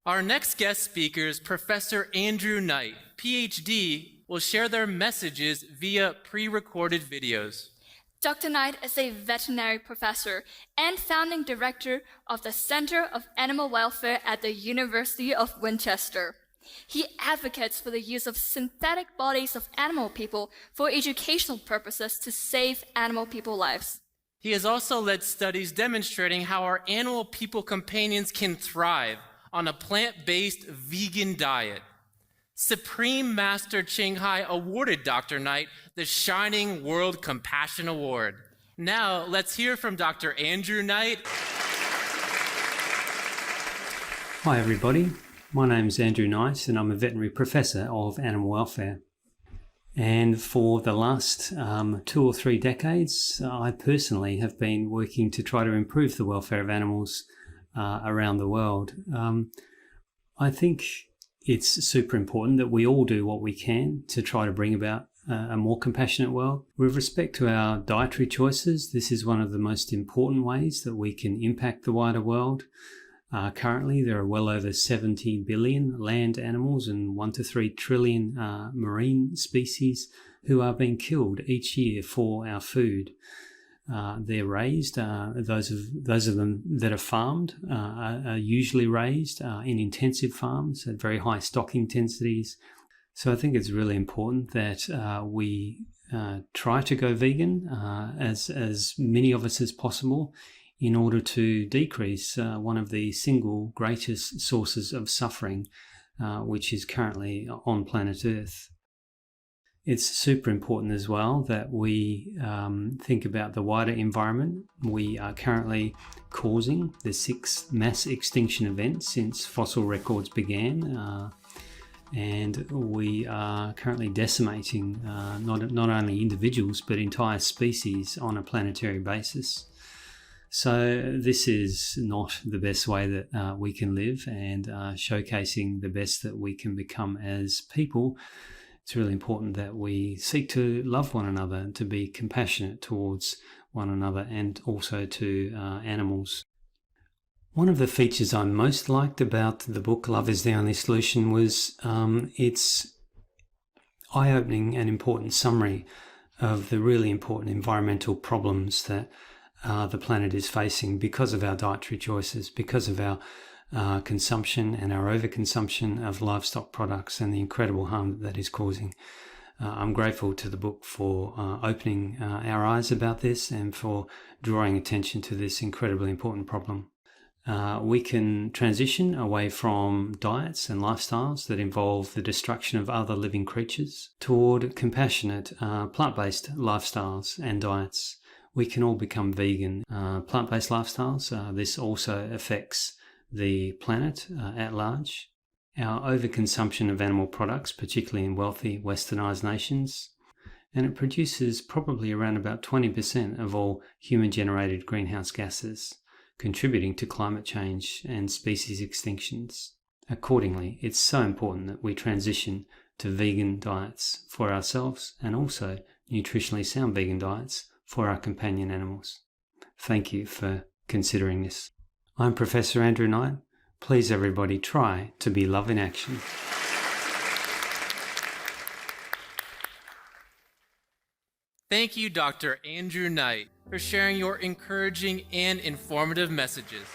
Our next guest speakers, Professor Andrew Knight, PhD, will share their messages via pre-recorded videos. Dr. Knight is a veterinary professor and founding director of the Center of Animal Welfare at the University of Winchester. He advocates for the use of synthetic bodies of animal people for educational purposes to save animal people lives. He has also led studies demonstrating how our animal people companions can thrive on a plant-based vegan diet. Supreme Master Ching awarded Dr. Knight the Shining World Compassion Award. Now, let's hear from Dr. Andrew Knight. Hi everybody, my name is Andrew Knight and I'm a veterinary professor of animal welfare. And for the last 2 or 3 decades, I personally have been working to try to improve the welfare of animals around the world. I think it's super important that we all do what we can to try to bring about a more compassionate world. With respect to our dietary choices, this is one of the most important ways that we can impact the wider world. Currently, there are well over 70 billion land animals and 1 to 3 trillion marine species who are being killed each year for our food. They're raised, those of them that are farmed are usually raised in intensive farms at very high stock intensities. So I think it's really important that we try to go vegan, as many of us as possible, in order to decrease one of the single greatest sources of suffering, which is currently on planet Earth. It's super important as well that we think about the wider environment. We are currently causing the 6th mass extinction event since fossil records began, and we are currently decimating not only individuals but entire species on a planetary basis. So this is not the best way that we can live, and showcasing the best that we can become as people. It's really important that we seek to love one another and to be compassionate towards one another and also to animals. One of the features I most liked about the book Love is the Only Solution was its eye-opening and important summary of the really important environmental problems that the planet is facing because of our dietary choices, because of our consumption and our overconsumption of livestock products and the incredible harm that is causing. I'm grateful to the book for opening our eyes about this and for drawing attention to this incredibly important problem. We can transition away from diets and lifestyles that involve the destruction of other living creatures toward compassionate plant-based lifestyles and diets. We can all become vegan plant-based lifestyles. This also affects the planet at large. Our overconsumption of animal products, particularly in wealthy westernized nations, and it produces probably around about 20% of all human-generated greenhouse gases, contributing to climate change and species extinctions. Accordingly, it's so important that we transition to vegan diets for ourselves and also nutritionally sound vegan diets for our companion animals. Thank you for considering this. I'm Professor Andrew Knight. Please everybody try to be love in action. Thank you, Dr. Andrew Knight, for sharing your encouraging and informative messages.